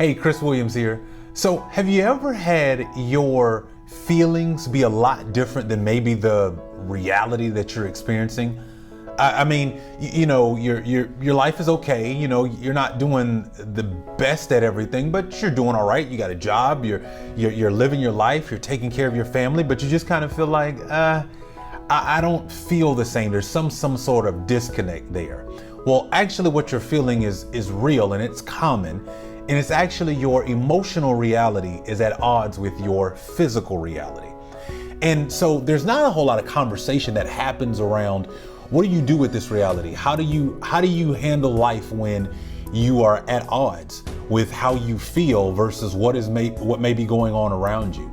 Hey, Chris Williams here. So have you ever had your feelings be a lot different than maybe the reality that you're experiencing? I mean, your life is okay. You know, you're not doing the best at everything, but you're doing all right. You got a job, you're living your life, you're taking care of your family, but you just kind of feel like, I don't feel the same. There's some sort of disconnect there. Well, actually what you're feeling is real and it's common. And it's actually your emotional reality is at odds with your physical reality. And so there's not a whole lot of conversation that happens around what do you do with this reality? How do you handle life when you are at odds with how you feel versus what may be going on around you?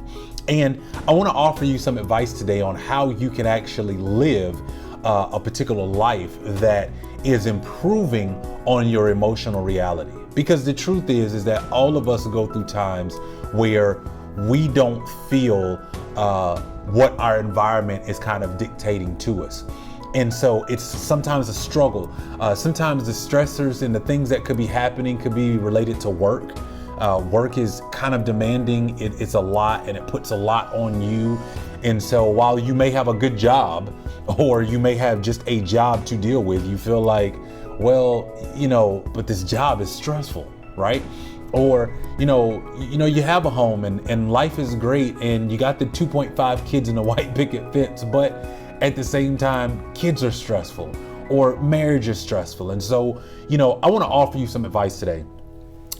And I want to offer you some advice today on how you can actually live a particular life that is improving on your emotional reality. Because the truth is that all of us go through times where we don't feel what our environment is kind of dictating to us. And so it's sometimes a struggle. Sometimes the stressors and the things that could be happening could be related to work. Work is kind of demanding. It's a lot and it puts a lot on you. And so while you may have a good job or you may have just a job to deal with, you feel like, well, but this job is stressful, right? Or, you have a home and life is great and you got the 2.5 kids in a white picket fence, but at the same time, kids are stressful or marriage is stressful. And so, I want to offer you some advice today.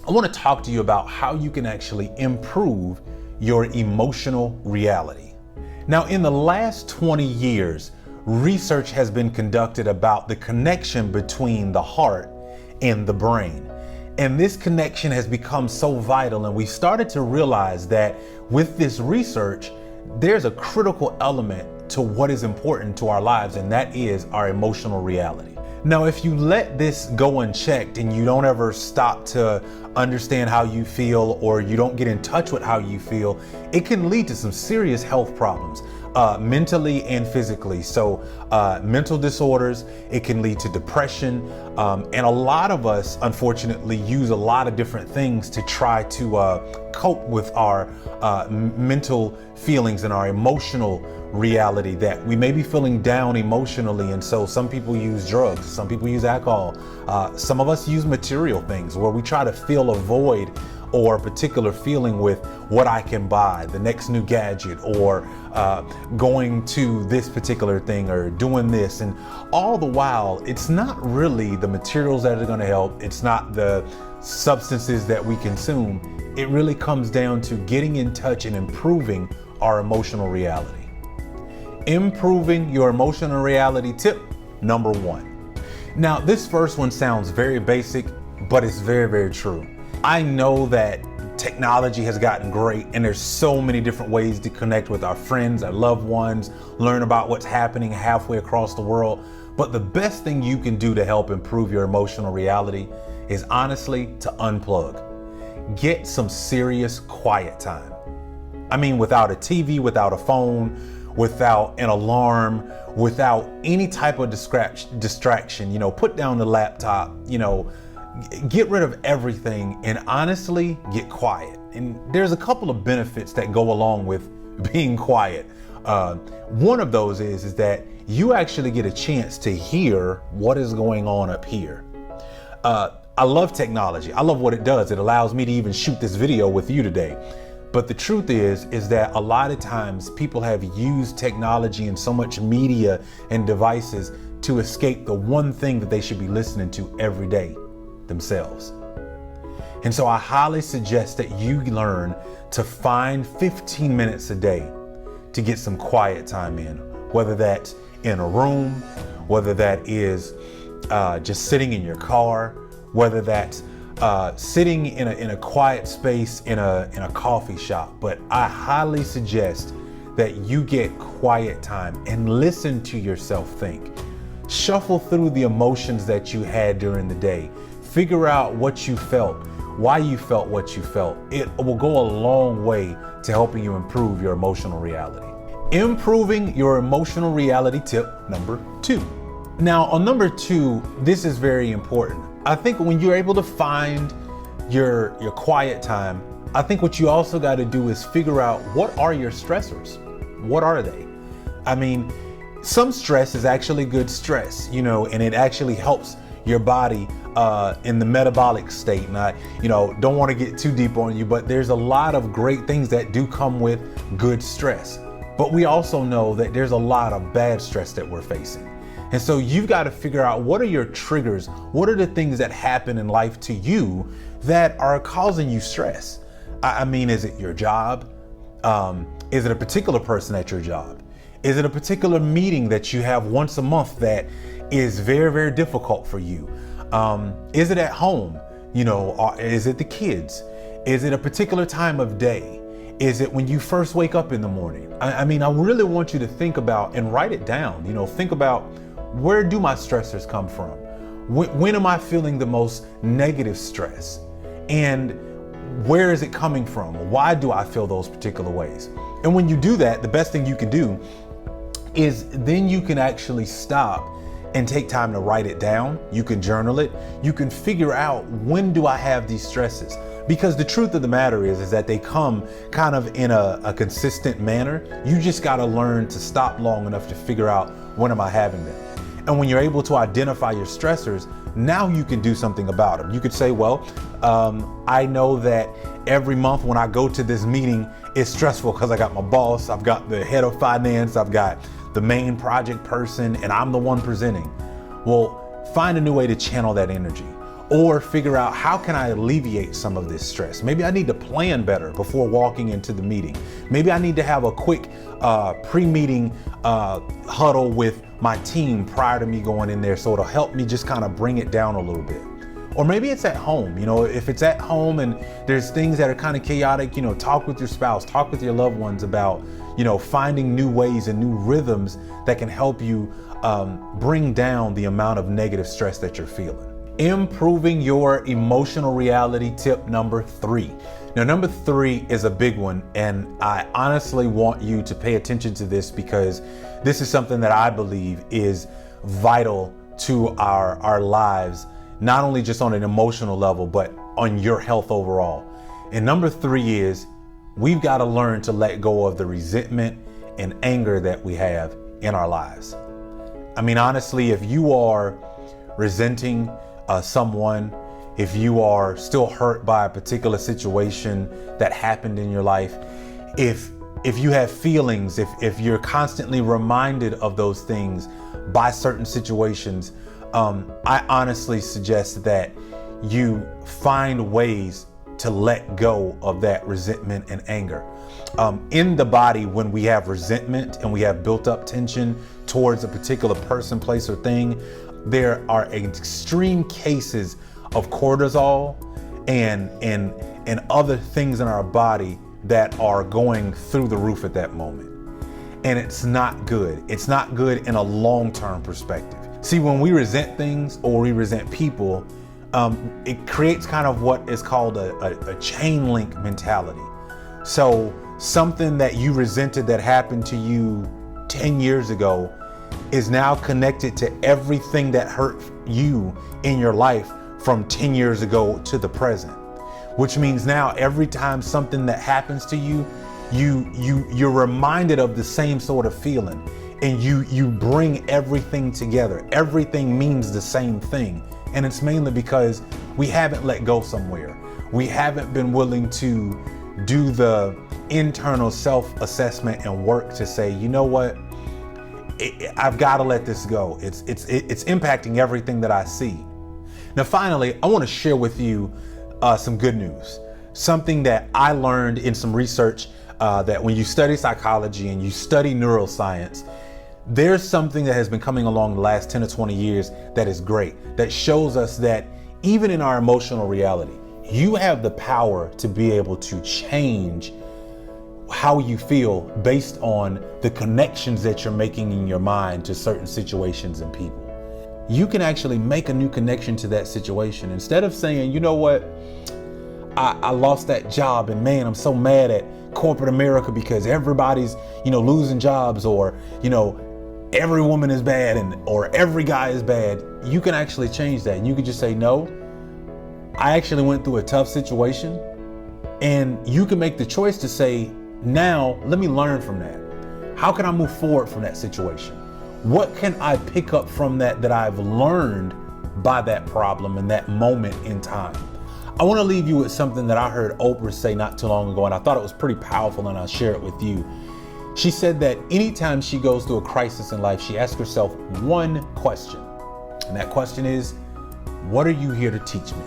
I want to talk to you about how you can actually improve your emotional reality. Now, in the last 20 years, research has been conducted about the connection between the heart and the brain. And this connection has become so vital, and we started to realize that with this research, there's a critical element to what is important to our lives, and that is our emotional reality. Now, if you let this go unchecked and you don't ever stop to understand how you feel or you don't get in touch with how you feel, it can lead to some serious health problems, mentally and physically. So mental disorders, it can lead to depression. And a lot of us, unfortunately, use a lot of different things to try to cope with our mental feelings and our emotional reality, that we may be feeling down emotionally. And so some people use drugs, some people use alcohol, some of us use material things where we try to fill a void or a particular feeling with what I can buy, the next new gadget, or going to this particular thing or doing this. And all the while, it's not really the materials that are going to help. It's not the substances that we consume. It really comes down to getting in touch and improving our emotional reality. Improving your emotional reality tip number 1. Now, this first one sounds very basic, but it's very, very true. I know that technology has gotten great and there's so many different ways to connect with our friends, our loved ones, learn about what's happening halfway across the world. But the best thing you can do to help improve your emotional reality is honestly to unplug. Get some serious quiet time. I mean, without a TV, without a phone, without an alarm, without any type of distraction, put down the laptop, get rid of everything and honestly get quiet. And there's a couple of benefits that go along with being quiet. One of those is that you actually get a chance to hear what is going on up here. I love technology. I love what it does. It allows me to even shoot this video with you today. But the truth is that a lot of times people have used technology and so much media and devices to escape the one thing that they should be listening to every day, themselves. And so I highly suggest that you learn to find 15 minutes a day to get some quiet time in, whether that's in a room, whether that is just sitting in your car, whether that's sitting in a quiet space in a coffee shop. But I highly suggest that you get quiet time and listen to yourself think. Shuffle through the emotions that you had during the day. Figure out what you felt, why you felt what you felt. It will go a long way to helping you improve your emotional reality. Improving your emotional reality tip number 2. Now, on number 2, this is very important. I think when you're able to find your quiet time, I think what you also got to do is figure out, what are your stressors? What are they? I mean, some stress is actually good stress, and it actually helps your body in the metabolic state. And I, don't want to get too deep on you, but there's a lot of great things that do come with good stress. But we also know that there's a lot of bad stress that we're facing. And so you've got to figure out, what are your triggers? What are the things that happen in life to you that are causing you stress? I mean, is it your job? Is it a particular person at your job? Is it a particular meeting that you have once a month that is very, very difficult for you? Is it at home? Is it the kids? Is it a particular time of day? Is it when you first wake up in the morning? I mean, I really want you to think about and write it down. Think about, where do my stressors come from? When am I feeling the most negative stress? And where is it coming from? Why do I feel those particular ways? And when you do that, the best thing you can do is then you can actually stop and take time to write it down. You can journal it. You can figure out, when do I have these stresses? Because the truth of the matter is that they come kind of in a consistent manner. You just got to learn to stop long enough to figure out, when am I having them? And when you're able to identify your stressors, now you can do something about them. You could say, well, I know that every month when I go to this meeting, it's stressful because I got my boss, I've got the head of finance, I've got the main project person, and I'm the one presenting. Well, find a new way to channel that energy, or figure out, how can I alleviate some of this stress? Maybe I need to plan better before walking into the meeting. Maybe I need to have a quick pre-meeting huddle with my team prior to me going in there, so it'll help me just kind of bring it down a little bit. Or maybe it's at home. If it's at home and there's things that are kind of chaotic, talk with your spouse, talk with your loved ones about, finding new ways and new rhythms that can help you bring down the amount of negative stress that you're feeling. Improving your emotional reality, tip number 3. Now, number 3 is a big one, and I honestly want you to pay attention to this, because this is something that I believe is vital to our lives, not only just on an emotional level, but on your health overall. And number 3 is, we've got to learn to let go of the resentment and anger that we have in our lives. I mean, honestly, if you are resenting someone, if you are still hurt by a particular situation that happened in your life, if you have feelings, if you're constantly reminded of those things by certain situations, I honestly suggest that you find ways to let go of that resentment and anger. In the body, when we have resentment and we have built up tension towards a particular person, place, or thing, there are extreme cases of cortisol and other things in our body that are going through the roof at that moment. And it's not good. It's not good in a long-term perspective. See, when we resent things or we resent people, it creates kind of what is called a chain link mentality. So something that you resented that happened to you 10 years ago is now connected to everything that hurt you in your life from 10 years ago to the present, which means now every time something that happens to you, you're reminded of the same sort of feeling, and you bring everything together. Everything means the same thing. And it's mainly because we haven't let go somewhere. We haven't been willing to do the internal self-assessment and work to say, you know what? I've got to let this go. It's impacting everything that I see. Now, finally, I want to share with you some good news. Something that I learned in some research, that when you study psychology and you study neuroscience, there's something that has been coming along the last 10 or 20 years that is great, that shows us that even in our emotional reality, you have the power to be able to change how you feel based on the connections that you're making in your mind to certain situations and people. You can actually make a new connection to that situation. Instead of saying, you know what, I lost that job and man, I'm so mad at corporate America because everybody's, losing jobs, or, every woman is bad or every guy is bad. You can actually change that. And you can just say, no, I actually went through a tough situation, and you can make the choice to say, now let me learn from that. How can I move forward from that situation? What can I pick up from that I've learned by that problem and that moment in time? I want to leave you with something that I heard Oprah say not too long ago, and I thought it was pretty powerful, and I'll share it with you. She said that anytime she goes through a crisis in life, she asks herself one question. And that question is, what are you here to teach me?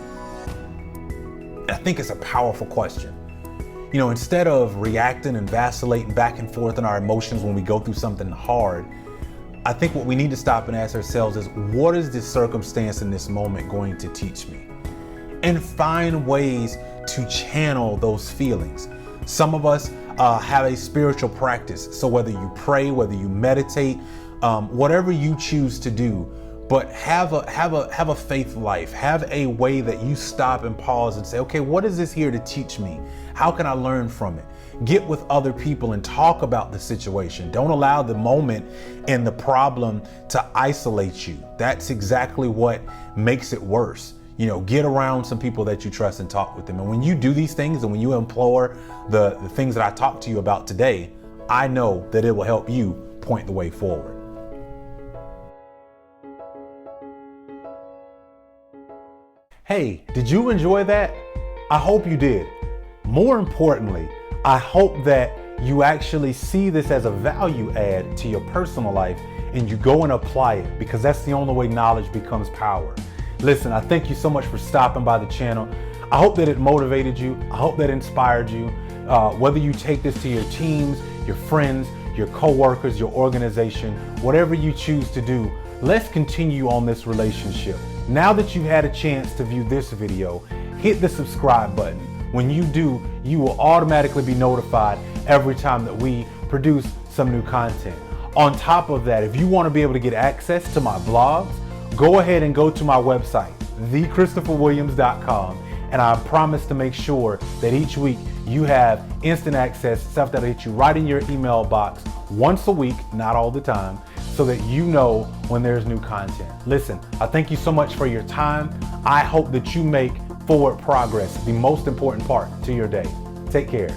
And I think it's a powerful question. You know, instead of reacting and vacillating back and forth in our emotions when we go through something hard, I think what we need to stop and ask ourselves is, what is this circumstance in this moment going to teach me? And find ways to channel those feelings. Some of us have a spiritual practice. So whether you pray, whether you meditate, whatever you choose to do, but have a faith life. Have a way that you stop and pause and say, okay, what is this here to teach me? How can I learn from it? Get with other people and talk about the situation. Don't allow the moment and the problem to isolate you. That's exactly what makes it worse. You know, get around some people that you trust and talk with them. And when you do these things and when you implore the things that I talked to you about today, I know that it will help you point the way forward. Hey, did you enjoy that? I hope you did. More importantly, I hope that you actually see this as a value add to your personal life and you go and apply it, because that's the only way knowledge becomes power. Listen, I thank you so much for stopping by the channel. I hope that it motivated you. I hope that it inspired you. Whether you take this to your teams, your friends, your coworkers, your organization, whatever you choose to do, let's continue on this relationship. Now that you've had a chance to view this video, hit the subscribe button. When you do, you will automatically be notified every time that we produce some new content. On top of that, if you want to be able to get access to my blogs, go ahead and go to my website, thechristopherwilliams.com, and I promise to make sure that each week you have instant access, stuff that'll hit you right in your email box once a week, not all the time, so that you know when there's new content. Listen, I thank you so much for your time. I hope that you make forward progress the most important part to your day. Take care.